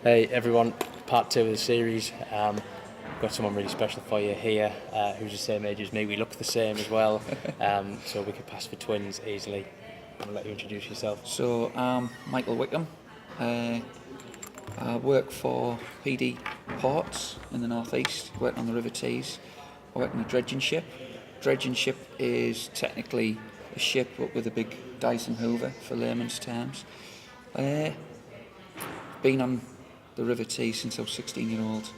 Hey everyone, part two of the series. Got someone really special for you here who's the same age as me. We look the same as well, so we could pass for twins easily. I'll let you introduce yourself. So I'm Michael Wickham. I work for PD Ports in the northeast, working on the River Tees. I work on a dredging ship. Dredging ship is technically a ship but with a big Dyson Hoover for layman's terms. Been on the River Tees since I was 16-year-old.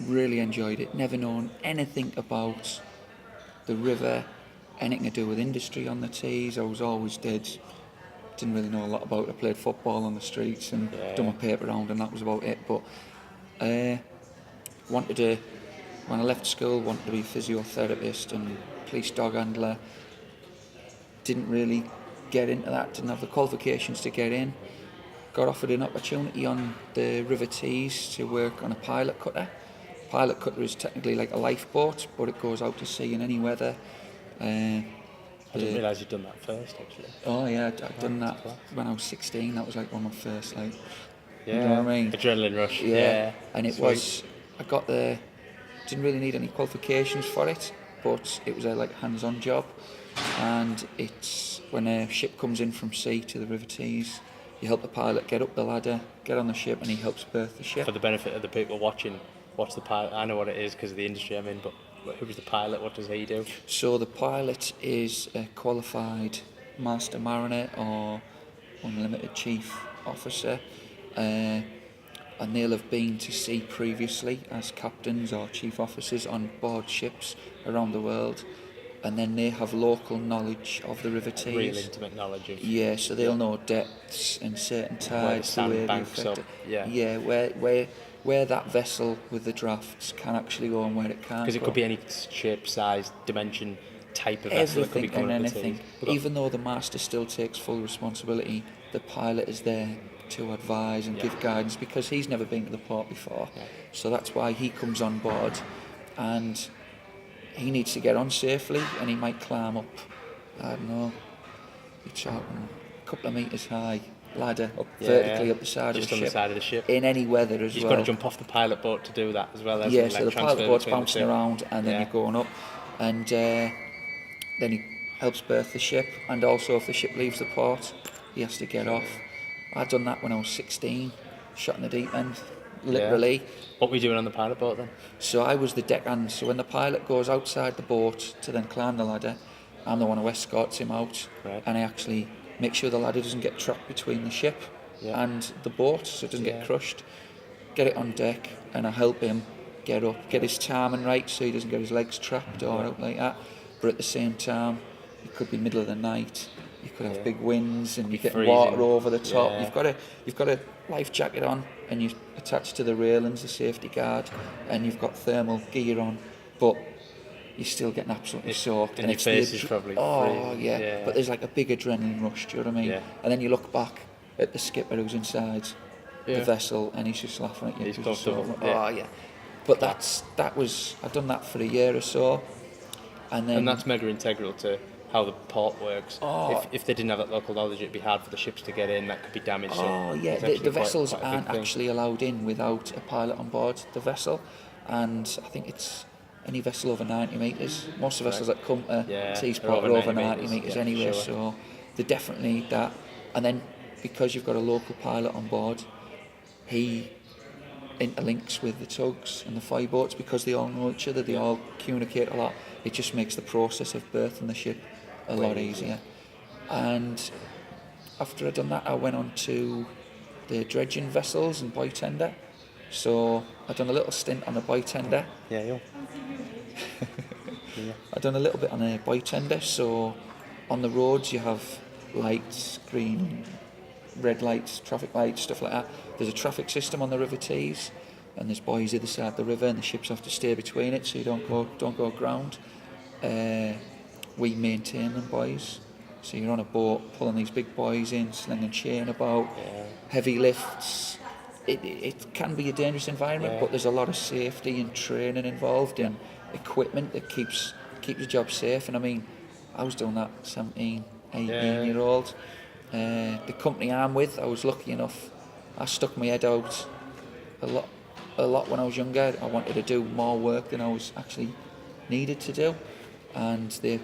Really enjoyed it. Never known anything about the river, anything to do with industry on the Tees. I was always dead. Didn't really know a lot about it. I played football on the streets and done my paper round, and that was about it. But wanted to, when I left school, wanted to be a physiotherapist and police dog handler. Didn't really get into that. Didn't have the qualifications to get in. Got offered an opportunity on the River Tees to work on a pilot cutter. Pilot cutter is technically like a lifeboat, but it goes out to sea in any weather. I didn't realise you'd done that first, actually. Oh yeah, I'd done that when I was 16. That was like one of my first, like, Yeah, you know what I mean? Adrenaline rush. Yeah, and it Sweet. was, I got there, didn't really need any qualifications for it, but it was a like hands-on job. And it's when a ship comes in from sea to the River Tees, you help the pilot get up the ladder, get on the ship, and he helps berth the ship. For the benefit of the people watching, what's the pilot? I know what it is because of the industry I'm in, but who's the pilot? What does he do? So the pilot is a qualified master mariner or unlimited chief officer, and they'll have been to sea previously as captains or chief officers on board ships around the world, and then they have local knowledge of the River Tees. Real intimate knowledge of. Yeah, so they'll know depths and certain tides, the the way they sandbanks affect up, it. yeah. Where that vessel with the drafts can actually go and where it can't. Because it go. could be any shape, size, dimension, type of vessel. It could be Everything coming and up the anything. Tees. Even though the master still takes full responsibility, the pilot is there to advise and give guidance because he's never been to the port before. Yeah. So that's why he comes on board, and he needs to get on safely, and he might climb up, I don't know, you're talking a couple of metres high ladder up vertically up the side just of the on ship. the side of the ship. In any weather as You've well. got to jump off the pilot boat to do that as well. Yeah, like so the transfer pilot boat's between the bouncing two. around, and then you're going up, and then he helps berth the ship, and also if the ship leaves the port, he has to get off. I'd done that when I was 16, shot in the deep end, literally. Yeah. What were you doing on the pilot boat then? So I was the deckhand, so when the pilot goes outside the boat to then climb the ladder, I'm the one who escorts him out, and I actually make sure the ladder doesn't get trapped between the ship and the boat, so it doesn't get crushed. Get it on deck, and I help him get up, get his timing right so he doesn't get his legs trapped or out like that. But at the same time, it could be middle of the night, you could have big winds, and you get water over the top. You've got a life jacket on, and you're attached to the railings, the safety guard, and you've got thermal gear on, but you're still getting absolutely soaked. And your face is probably freezing. Yeah, but there's like a big adrenaline rush, do you know what I mean? Yeah. And then you look back at the skipper who's inside the vessel, and he's just laughing at you. He's 'cause you're so- comfortable, yeah. Oh yeah. But I've done that for a year or so, and then And that's mega integral to how the port works. Oh. If they didn't have that local knowledge, it'd be hard for the ships to get in. That could be damaged. so Oh yeah, it's the actually vessels quite a big aren't thing. actually allowed in without a pilot on board the vessel, and I think it's any vessel over 90 metres. Most of the vessels that come to Yeah, Teesport they're are over 90 metres, metres yeah, anyway, sure. so they definitely need that. And then because you've got a local pilot on board, he interlinks with the tugs and the fire boats because they all know each other, they all communicate a lot. It just makes the process of berthing the ship a lot easier. And after I'd done that, I went on to the dredging vessels and buoy tender. So I'd done a little stint on the buoy tender. Yeah. I'd done a little bit on a buoy tender. So on the roads you have lights, green, red lights, traffic lights, stuff like that. There's a traffic system on the River Tees, and there's buoys either side of the river, and the ships have to stay between it so you don't go aground. We maintain them buoys. So you're on a boat pulling these big buoys in, slinging chain about, heavy lifts. It can be a dangerous environment, but there's a lot of safety and training involved and equipment that keeps the job safe. And I mean, I was doing that 17, 18-year-old. The company I'm with, I was lucky enough, I stuck my head out a lot when I was younger. I wanted to do more work than I was actually needed to do, and they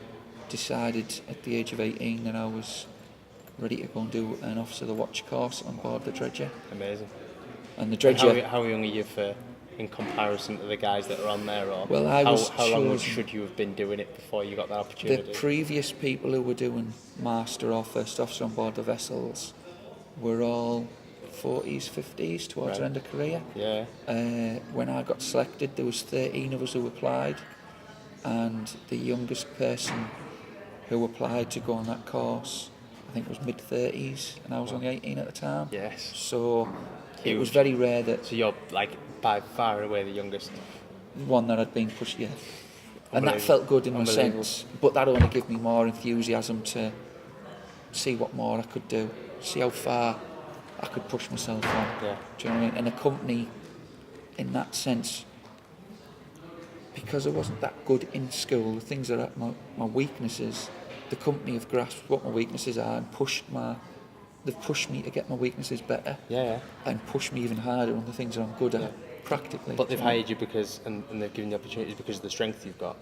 decided at the age of 18 that I was ready to go and do an Officer of the Watch course on board the Dredger. Amazing. And the Dredger... And how young are you in comparison to the guys that are on there? Or well, how long should you have been doing it before you got that opportunity? The previous people who were doing Master or First Officer on board the vessels were all 40s, 50s, towards their end of career. Yeah. When I got selected, there was 13 of us who applied, and the youngest person who applied to go on that course, I think it was mid-30s, and I was only 18 at the time. Yes. So Huge. It was very rare that... So you're like by far and away the youngest one that had been pushed, yeah. And that felt good in a sense, but that only gave me more enthusiasm to see what more I could do, see how far I could push myself on. Yeah. Do you know what I mean? And the company, in that sense, because I wasn't that good in school, the things that are my weaknesses, the company have grasped what my weaknesses are and they've pushed me to get my weaknesses better. Yeah. And pushed me even harder on the things that I'm good at, practically. But they've hired you because, and they've given you opportunities because of the strength you've got.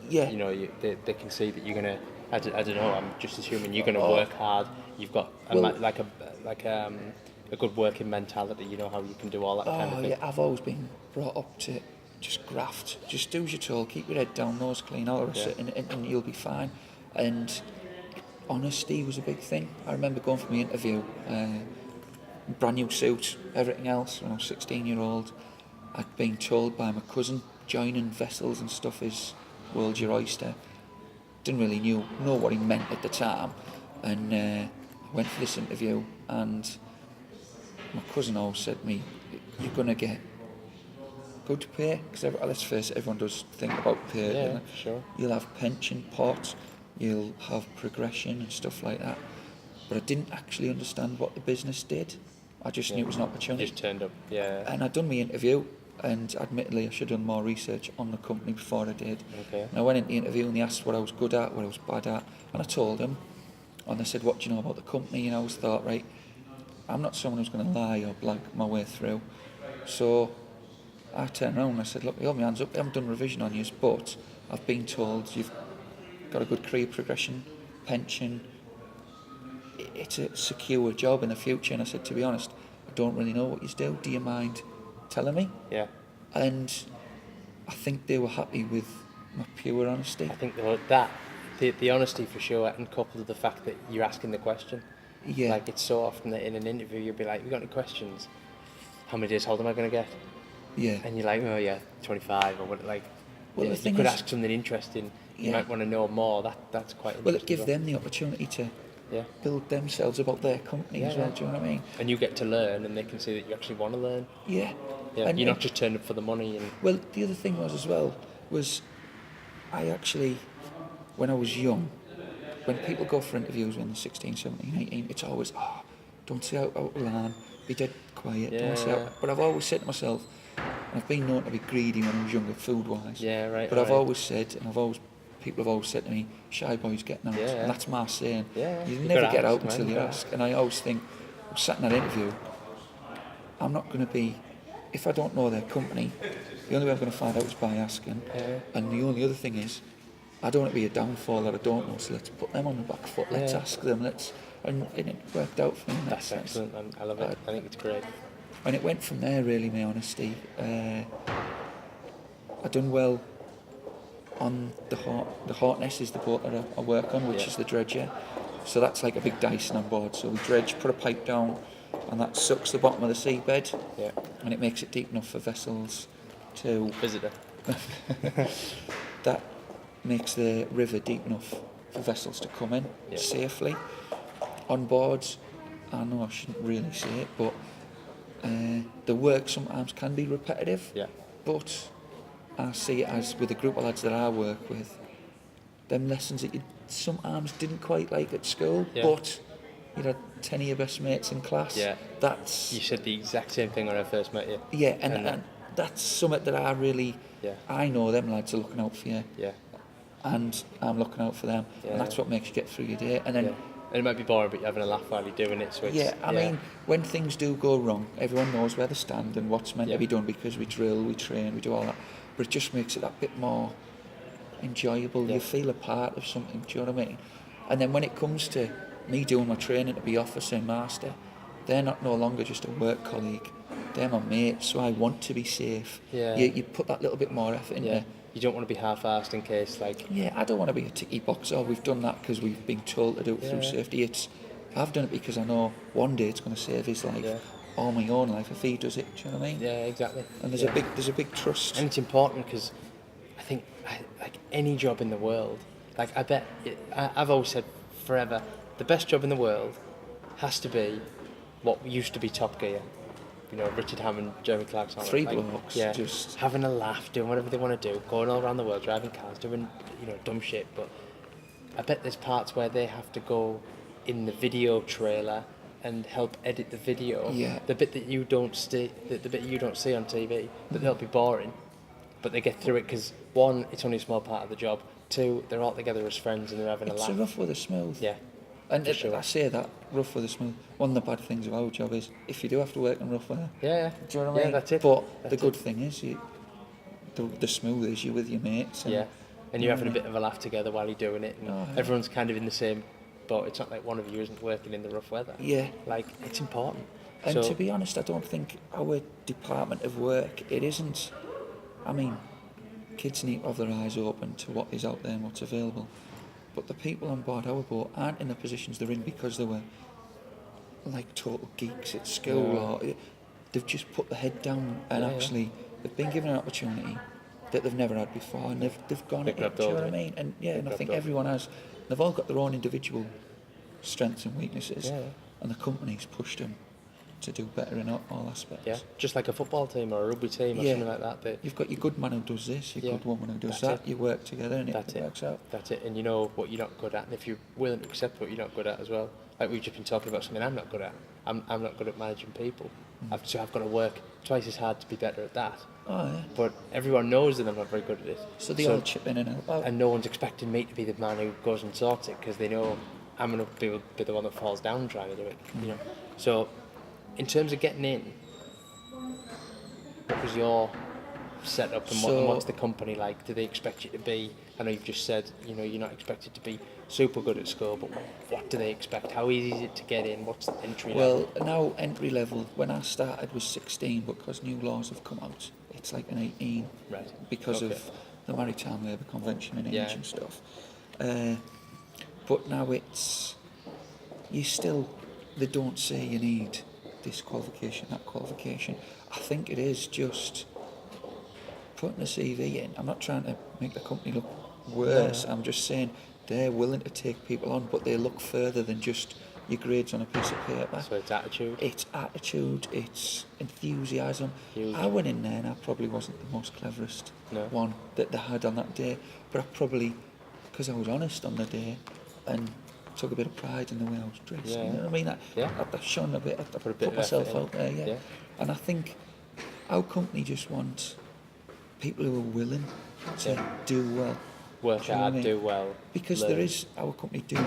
Yeah. You know, they can see that you're gonna. I don't know. I'm just assuming you're gonna work hard. You've got a good working mentality. You know how you can do all that kind of thing. Yeah, I've always been brought up to just graft, just do as you're told, keep your head down, nose clean, all the rest of it, and you'll be fine. And honesty was a big thing. I remember going for my interview, brand new suit, everything else, when I was 16-year-old. I'd been told by my cousin, joining vessels and stuff is world's your oyster. Didn't really know what he meant at the time. And I went for this interview, and my cousin always said to me, you're going to get good pay, because let's face it, everyone does think about pay. Yeah, sure. You'll have pension pots, you'll have progression and stuff like that. But I didn't actually understand what the business did. I just knew it was an opportunity. Just turned up, yeah. And I'd done my interview, and admittedly I should have done more research on the company before I did. Okay. And I went into the interview and they asked what I was good at, what I was bad at, and I told them. And they said, what do you know about the company? And I always thought, right, I'm not someone who's going to lie or blag my way through. So I turned around and I said, look, hold my hands up, I haven't done revision on you, but I've been told you've got a good career progression, pension, it's a secure job in the future. And I said, to be honest, I don't really know what you do you mind telling me? Yeah. And I think they were happy with my pure honesty. I think the honesty for sure, and coupled with the fact that you're asking the question. Yeah. Like, it's so often that in an interview you'll be like, you got any questions? How many days hold am I going to get? Yeah. And you're like, oh yeah, 25 or what, like, well, the thing you could is, ask something interesting. You might want to know more. That's quite interesting. Well, it gives them the opportunity to build themselves about their company as well. Do you know what I mean? And you get to learn, and they can see that you actually want to learn. Yeah. Yeah. And you're not just turned up for the money. And well, the other thing was I actually, when I was young, when people go for interviews when they're 16, 17, 18, it's always, don't say out of line, be dead quiet, don't say out. But I've always said to myself, and I've been known to be greedy when I was younger, food-wise. Yeah, right. But I've always said, and people have always said to me, shy boys getting out. And that's my saying. Yeah, you never get out until you ask. And I always think, I'm sat in that interview, I'm not going to be, if I don't know their company, the only way I'm going to find out is by asking. Yeah. And the only other thing is, I don't want to be a downfall that I don't know, so let's put them on the back foot, let's ask them, and it worked out for me. That's excellent, I love it. I think it's great. And it went from there, really, my honesty. I done well on the Hartness is the boat that I work on, which is the Dredger. So that's like a big Dyson on board. So we dredge, put a pipe down, and that sucks the bottom of the seabed, and it makes it deep enough for vessels to... Visitor. That makes the river deep enough for vessels to come in safely. On boards, I know I shouldn't really say it, but the work sometimes can be repetitive. Yeah. But I see it as, with the group of lads that I work with, them lessons that you sometimes didn't quite like at school, but you had 10 of your best mates in class. Yeah. That's... You said the exact same thing when I first met you. Yeah, and that's something that I really... I know them lads are looking out for you. Yeah. And I'm looking out for them. Yeah. And that's what makes you get through your day. And then And it might be boring, but you're having a laugh while you're doing it. So it's, I mean, when things do go wrong, everyone knows where they stand and what's meant to be done, because we drill, we train, we do all that. But it just makes it that bit more enjoyable. You feel a part of something, do you know what I mean? And then when it comes to me doing my training to be officer and master, they're not no longer just a work colleague. They're my mates, so I want to be safe. Yeah. You put that little bit more effort into. You don't want to be half-assed in case, like... Yeah, I don't want to be a ticky boxer. We've done that because we've been told to do it through safety. I've done it because I know one day it's going to save his life or my own life if he does it. Do you know what I mean? Yeah, exactly. And there's a big trust. And it's important because I think, like any job in the world, like I bet, I've always said forever, the best job in the world has to be what used to be Top Gear. You know, Richard Hammond, Jeremy Clarkson. Three blokes, just having a laugh, doing whatever they want to do, going all around the world, driving cars, doing, you know, dumb shit. But I bet there's parts where they have to go in the video trailer and help edit the video. Yeah. The bit that you don't see, the bit you don't see on TV, but they'll be boring. But they get through it because, one, it's only a small part of the job. Two, they're all together as friends and they're having a laugh. It's a rough with a smooth. Yeah. And I say that, rough with a smooth. One of the bad things of our job is if you do have to work in rough weather. Yeah. Do you know what I mean? That's it. But that's the good thing is, the smooth is you're with your mates. And you're having a bit of a laugh together while you're doing it. And everyone's kind of in the same boat. It's not like one of you isn't working in the rough weather. Yeah. Like, it's important. And to be honest, I don't think our department of work, it isn't. I mean, kids need to have their eyes open to what is out there and what's available. But the people on board our boat aren't in the positions they're in because they were like total geeks at school, or they've just put the head down and actually they've been given an opportunity that they've never had before, and they've gone at it. Do you know what I mean? And and I think everyone has. They've all got their own individual strengths and weaknesses, and the company's pushed them to do better in all aspects. Yeah, just like a football team or a rugby team or something like that. You've got your good man who does this, your good woman who does that. You work together and it works out. That's it, and you know what you're not good at, and if you're willing to accept what you're not good at as well. Like we've just been talking about something I'm not good at. I'm not good at managing people. So I've got to work twice as hard to be better at that. Oh, yeah. But everyone knows that I'm not very good at it. So they all chip in and help out. And no one's expecting me to be the man who goes and sorts it because they know I'm going to be the one that falls down trying to do it. You know. So in terms of getting in, what was your setup and what's the company like? Do they expect you to be? I know you've just said you're not expected to be super good at school, but what do they expect? How easy is it to get in? What's the entry level? Well, now entry level. When I started was 16, but because new laws have come out, it's like an 18. Right. Because of the Maritime Labour Convention and age and stuff. But now they don't say you need this qualification, that qualification. I think it is just putting a CV in. I'm not trying to make the company look worse. I'm just saying they're willing to take people on, but they look further than just your grades on a piece of paper. So it's attitude? It's attitude, it's enthusiasm. I went in there and I probably wasn't the most cleverest one that they had on that day, but I probably, because I was honest on the day and took a bit of pride in the way I was dressed. You know what I mean? I shone a bit, I put myself out there, And I think our company just wants people who are willing to do well. Work hard, do well. Because learn. Our company do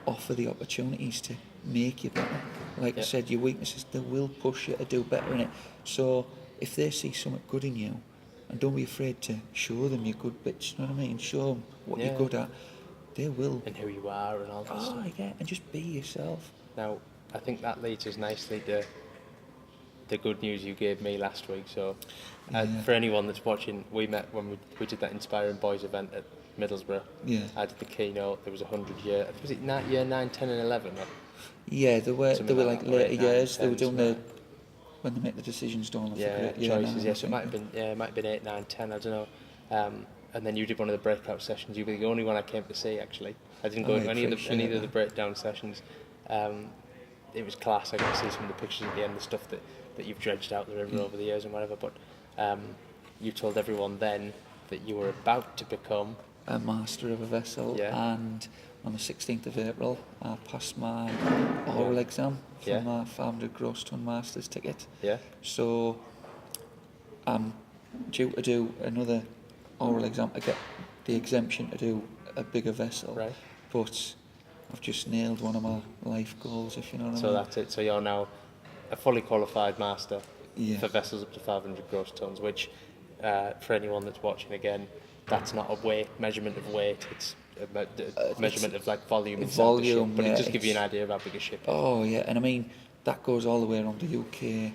offer the opportunities to make you better. Like I said, your weaknesses, they will push you to do better in it. So if they see something good in you, and don't be afraid to show them your good bits, you know what I mean? Show them what you're good at. They will. And who you are and all that stuff. Oh, yeah, and just be yourself. Now, I think that leads us nicely to the good news you gave me last week. So, for anyone that's watching, we met when we did that Inspiring Boys event at Middlesbrough. Yeah. I did the keynote. There was 100 year. Was it year 9, 10, and 11? Yeah, they were like later years. They were doing when they make the decisions, don't they? Choices. So it might have been 8, 9, 10. I don't know. And then you did one of the breakout sessions. You were the only one I came to see, actually. I didn't go to any of the breakdown sessions. It was class. I got to see some of the pictures at the end, the stuff that you've dredged out the river over the years and whatever. But you told everyone then that you were about to become a master of a vessel, and on the 16th of April I passed my oral exam for my 500 gross ton master's ticket. So I'm due to do another oral exam to get the exemption to do a bigger vessel, but I've just nailed one of my life goals, if you know what I mean. So that's it. So you're now a fully qualified master Yeah. for vessels up to 500 gross tons, which, for anyone that's watching again, that's not a measurement of weight. It's a measurement of like volume inside the ship. But it does give you an idea of how big a ship is. Oh yeah, and I mean that goes all the way around the UK,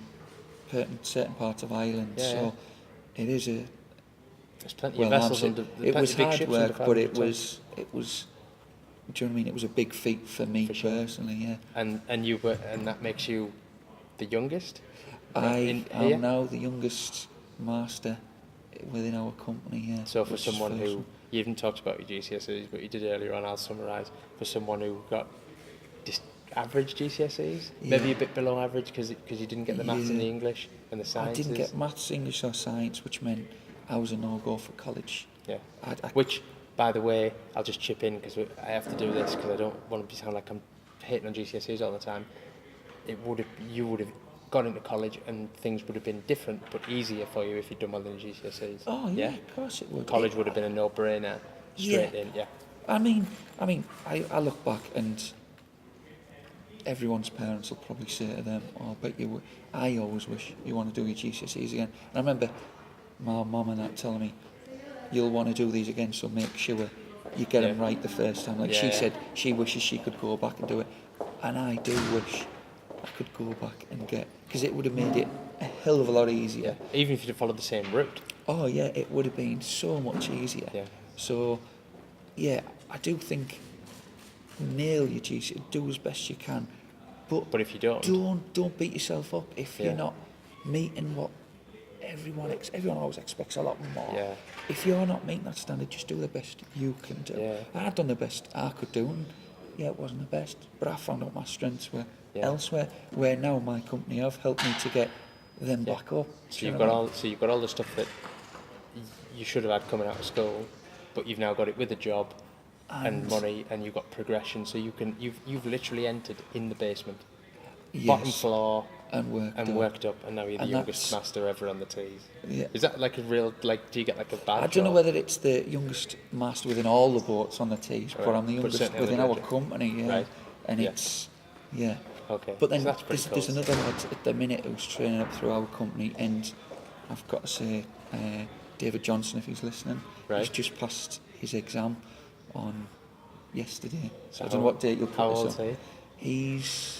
certain parts of Ireland. Yeah, so it is a. There's plenty of vessels under. It was big hard ships work, under but it 500 was. Do you know what I mean? It was a big feat for me personally. Yeah. And that makes you the youngest. I am now the youngest master within our company. Yeah. So for someone who, you haven't talked about your GCSEs, but you did earlier on, I'll summarise. For someone who got just average GCSEs, maybe a bit below average because you didn't get the maths and the English and the sciences. I didn't get maths, English or science, which meant I was a no-go for college. Yeah. Which, by the way, I'll just chip in because I have to do this because I don't want to sound like I'm hating on GCSEs all the time. You would have gone into college and things would have been different but easier for you if you'd done well in GCSEs. Oh yeah, of course it would. College would have been a no-brainer, straight in. Yeah. I mean, I look back and everyone's parents will probably say to them, "Oh, I bet you would. I always wish you want to do your GCSEs again." And I remember my mum and that telling me, "You'll want to do these again, so make sure you get them right the first time." She said she wishes she could go back and do it, and I do wish I could go back and because it would have made it a hell of a lot easier. Yeah. Even if you'd have followed the same route. Oh yeah, it would have been so much easier. Yeah. So, yeah, I do think nail your GCSEs, do as best you can, but if you don't beat yourself up if you're not meeting what everyone always expects a lot more. Yeah. If you're not meeting that standard, just do the best you can do. Yeah. I've done the best I could do, and it wasn't the best, but I found out my strengths were elsewhere. Where now my company have helped me to get them back up. So you've got all the stuff that you should have had coming out of school, but you've now got it with a job and money, and you've got progression. So you've literally entered in the basement, bottom floor. And worked up, and now you're the youngest master ever on the tees. Yeah. Is that like a real, do you get like a badge? I don't know whether it's the youngest master within all the boats on the tees, but I'm the youngest within our company, Right. And it's, Okay. But then so there's another lad at the minute who's training up through our company, and I've got to say, David Johnson, if he's listening, he's just passed his exam on yesterday. So I don't know what date you'll put this on. How old is he?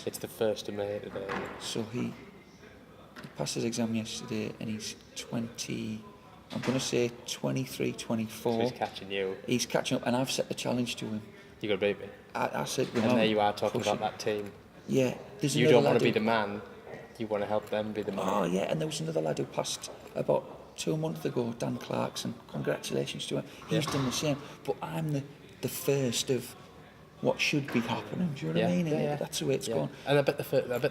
It's the 1st of May today. So he passed his exam yesterday, and he's 20. I'm going to say 23, 24. So he's catching you. He's catching up, and I've set the challenge to him. You got to beat me. I said, and there you are talking about that team. Yeah, you don't want to be the man. You want to help them be the man. Oh yeah, and there was another lad who passed about 2 months ago, Dan Clarkson. Congratulations to him. He's done the same. But I'm the first of what should be happening. Do you know what I mean? Yeah. That's the way it's going. And I bet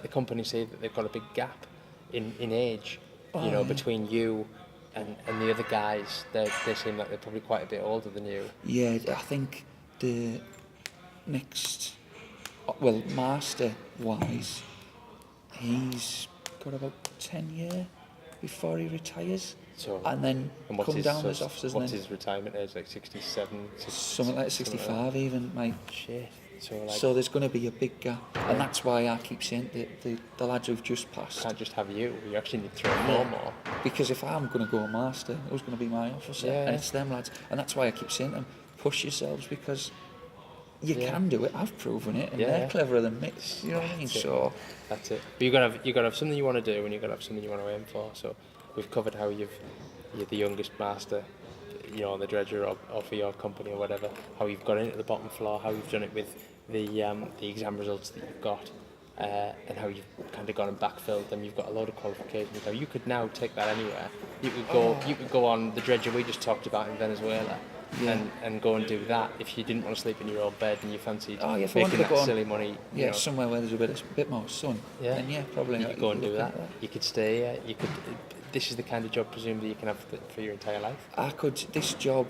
the company say that they've got a big gap in age, between you and the other guys. They seem like they're probably quite a bit older than you. Yeah, I think the next, master-wise, he's got about 10 years before he retires. And then come down as officers. What's his retirement age? Like 67? Something like 65 even, mate. Shit. So there's going to be a big gap. And that's why I keep saying the lads who've just passed. Can't just have you. You actually need 3 or 4 more. Because if I'm going to go master, who's going to be my officer? Yeah. And it's them lads. And that's why I keep saying to them, push yourselves, because you can do it. I've proven it, and they're cleverer than me. You know what I mean? So that's it. But you got to have something you want to do, and you got to have something you want to aim for. So we've covered how you're the youngest master, on the dredger or for your company or whatever. How you've got into the bottom floor, how you've done it with the exam results that you've got, and how you've kind of gone and backfilled them. You've got a load of qualifications. Now you could now take that anywhere. You could go on the dredger we just talked about in Venezuela. And go and do that if you didn't want to sleep in your own bed and you fancied making that silly money. Somewhere where there's a bit more sun. Then probably. You could go and do that. You could stay. You could. This is the kind of job presumably you can have for your entire life. I could. This job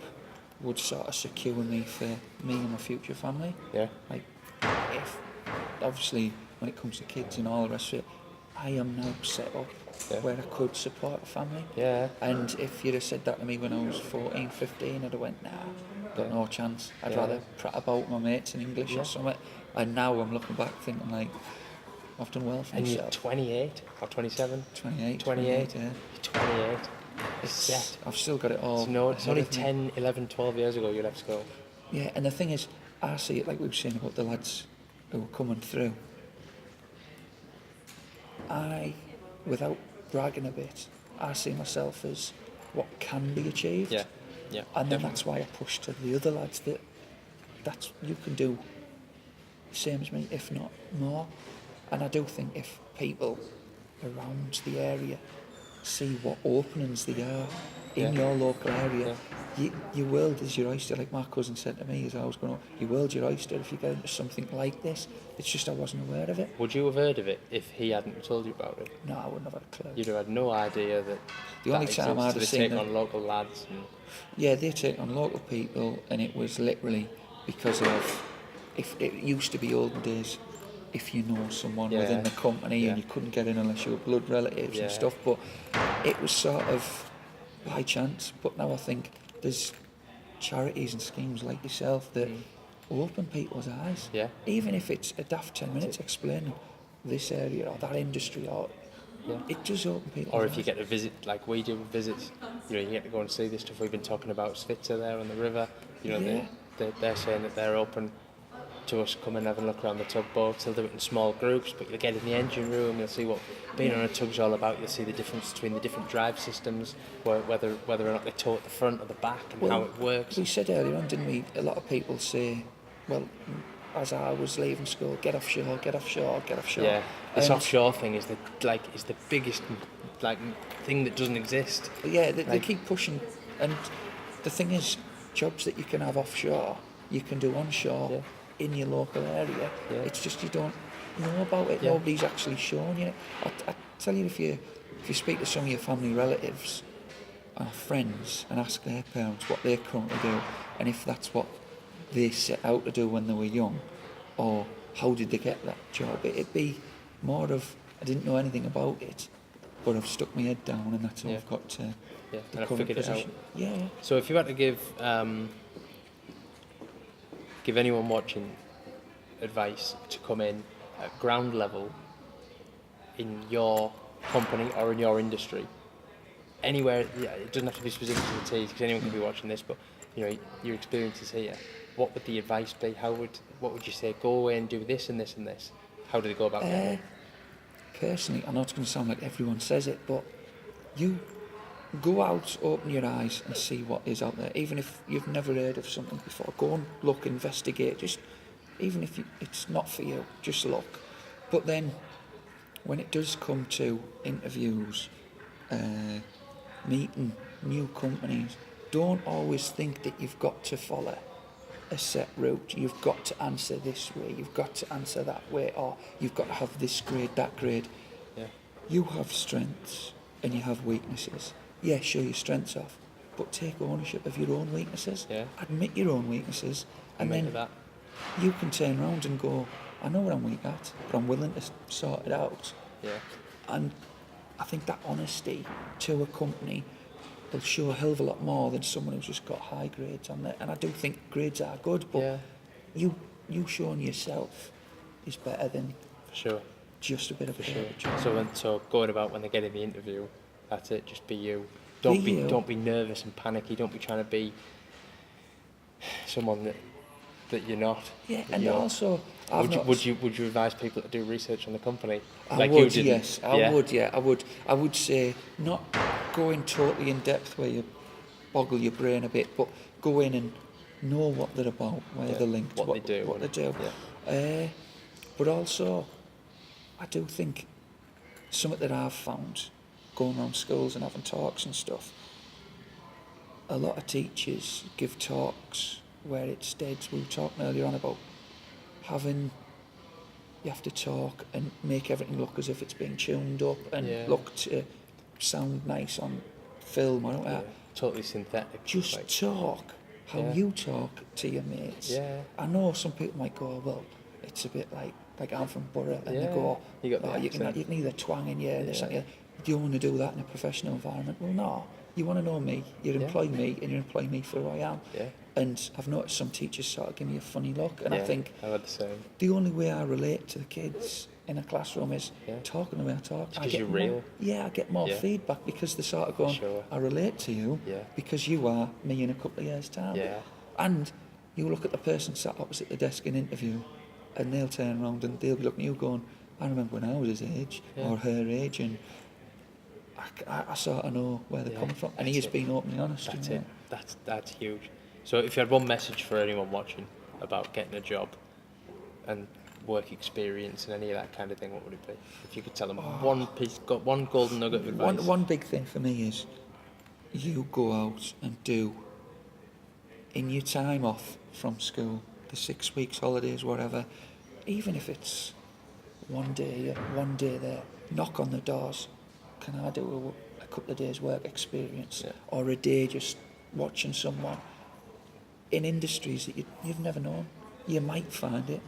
would sort of secure me for me and my future family. Yeah. Like, if obviously when it comes to kids and all the rest of it, I am now set up where I could support a family. Yeah. And if you'd have said that to me when I was 14, 15, I'd have went, nah, got no chance. I'd rather prat about my mates in English or something. And now I'm looking back thinking like, I've done well for myself. And you're 28 or 27? 28. 28? Yeah. You're 28. Set. I've still got it all. It's only 10, 11, 12 years ago you left school. Yeah, and the thing is, I see it like we were saying about the lads who were coming through. Without bragging a bit, I see myself as what can be achieved. Yeah, yeah. And then that's why I push to the other lads that you can do the same as me, if not more. And I do think if people around the area see what openings there are in your local area, your world is your oyster. Like my cousin said to me as I was growing up, your world's your oyster if you get into something like this. It's just I wasn't aware of it. Would you have heard of it if he hadn't told you about it? No, I wouldn't have had a clue. You'd have had no idea that the only time I'd have seen them on local lads. Yeah, they take on local people, and it was literally because of, if it used to be olden days, if you know someone within the company and you couldn't get in unless you were blood relatives and stuff, but it was sort of by chance. But now I think there's charities and schemes like yourself that open people's eyes, even if it's a daft 10 minutes explaining this area or that industry, or it does open people's eyes. Or if you get to visit, like we do visits, you get to go and see this stuff we've been talking about, Svitzer there on the river, they're saying that they're open to us come and have a look around the tugboats. They'll do it in small groups, but you'll get in the engine room, you'll see what being on a tug's all about, you'll see the difference between the different drive systems, whether or not they tow at the front or the back, and how it works. We said earlier on, didn't we, a lot of people say, well, as I was leaving school, get offshore, get offshore, get offshore. Yeah, this offshore thing is the biggest thing that doesn't exist. Yeah, they keep pushing, and the thing is, jobs that you can have offshore, you can do onshore in your local area. Yeah. It's just you don't know about it. Yeah. Nobody's actually shown you. I tell you, if you speak to some of your family relatives or friends and ask their parents what they currently do, and if that's what they set out to do when they were young, or how did they get that job, it'd be more of, I didn't know anything about it, but I've stuck my head down and that's all I've got to the and I've current figured position. It out. Yeah. So if you had to give anyone watching advice to come in at ground level in your company or in your industry, anywhere, it doesn't have to be specific to the T's because anyone can be watching this, but your experiences here, what would the advice be? What would you say? Go away and do this and this and this. How do they go about it? Personally, I know it's going to sound like everyone says it, but you go out, open your eyes and see what is out there. Even if you've never heard of something before, go and look, investigate. Just even if it's not for you, just look. But then, when it does come to interviews, meeting new companies, don't always think that you've got to follow a set route. You've got to answer this way, you've got to answer that way, or you've got to have this grade, that grade. Yeah. You have strengths and you have weaknesses. Yeah, show your strengths off, but take ownership of your own weaknesses. Yeah. Admit your own weaknesses, and then you can turn around and go, I know what I'm weak at, but I'm willing to sort it out. Yeah. And I think that honesty to a company will show a hell of a lot more than someone who's just got high grades on there. And I do think grades are good, but you showing yourself is better than just a bit of a job. So going about when they get in the interview, that's it. Just be you. Don't be nervous and panicky. Don't be trying to be someone that you're not. Yeah, and also, would you advise people to do research on the company? I would. Yes, I would. Yeah, I would. I would say not going totally in depth where you boggle your brain a bit, but go in and know what they're about, where they're linked, what they do. Yeah. But also, I do think something that I've found going around schools and having talks and stuff, a lot of teachers give talks where it's dead. We were talking earlier on about you have to talk and make everything look as if it's being tuned up and look to sound nice on film. I don't know. Totally synthetic. Just talk how you talk to your mates. Yeah. I know some people might go, well, it's a bit like I'm from Borough, and they go, you can either twang in and this and that. do you want to do that in a professional environment? Well, no. You want to know me, you employ me, and you employ me for who I am. Yeah. And I've noticed some teachers sort of give me a funny look, and I think I had the same. the only way I relate to the kids in a classroom is talking the way I talk. Because you're real. I get more feedback because they're sort of going, I relate to you because you are me in a couple of years' time. Yeah. And you look at the person sat opposite the desk in interview, and they'll turn around and they'll be looking at you going, I remember when I was his age or her age, and I sort of know where they're coming from. And he has been openly honest. That's it. That's huge. So if you had one message for anyone watching about getting a job and work experience and any of that kind of thing, what would it be? If you could tell them one golden nugget of advice. One big thing for me is you go out and do, in your time off from school, the 6 weeks holidays, whatever, even if it's one day here, one day there, knock on the doors. Can I do a couple of days work experience or a day just watching someone in industries that you've never known? You might find it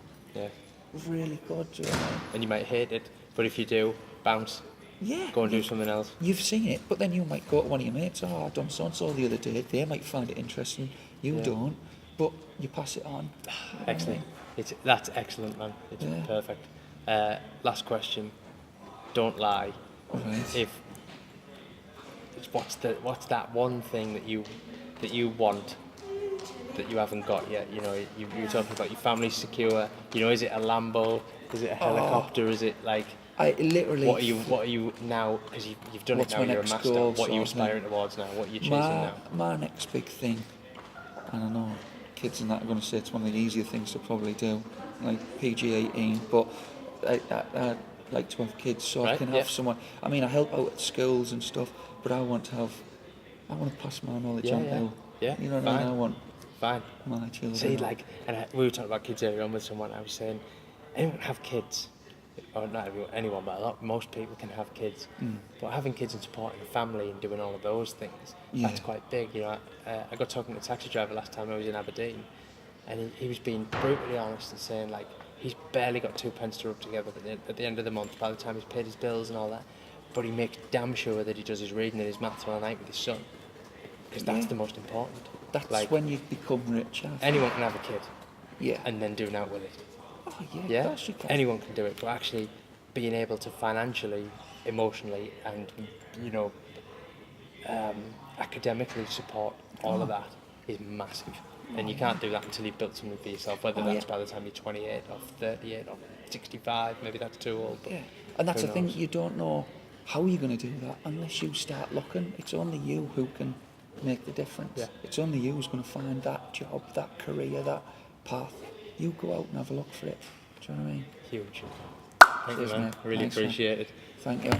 really good. You know? And you might hate it, but if you do, bounce. Yeah. Go and do something else. You've seen it, but then you might go to one of your mates, I done so-and-so the other day. They might find it interesting. You don't, but you pass it on. Excellent. That's excellent, man. It's perfect. Last question. Don't lie. Right. What's that one thing that you want that you haven't got yet? You know, you were talking about your family's secure. You know, is it a Lambo? Is it a helicopter? Is it like? I literally. What are you now? Because you've done it now. You're a master. What are you aspiring towards now? What are you chasing now? My next big thing, and I know kids and that are going to say it's one of the easier things to probably do, like PG-18, but I like to have kids so I can have someone. I mean, I help out at schools and stuff, but I want to pass my knowledge on to. Yeah. You know what I mean? I want my children. See, like, we were talking about kids earlier on with someone. I was saying, anyone have kids? Or not anyone, but most people can have kids. But having kids and supporting a family and doing all of those things, that's quite big. You know, I got talking to a taxi driver last time I was in Aberdeen, and he was being brutally honest and saying, like, he's barely got 2 pence to rub together at the end of the month by the time he's paid his bills and all that. But he makes damn sure that he does his reading and his maths all night with his son, because that's the most important. That's like, when you become rich. Anyone can have a kid. Yeah. And then do out with it. Oh yeah. Of course you can. Anyone can do it, but actually being able to financially, emotionally, and academically support all of that is massive. And you can't do that until you've built something for yourself, whether that's by the time you're 28 or 38 or 65, maybe that's too old. But and that's the thing, you don't know how you're going to do that unless you start looking. It's only you who can make the difference. Yeah. It's only you who's going to find that job, that career, that path. You go out and have a look for it. Do you know what I mean? Huge. Thank you, man. Mate. I really appreciate it. Thank you.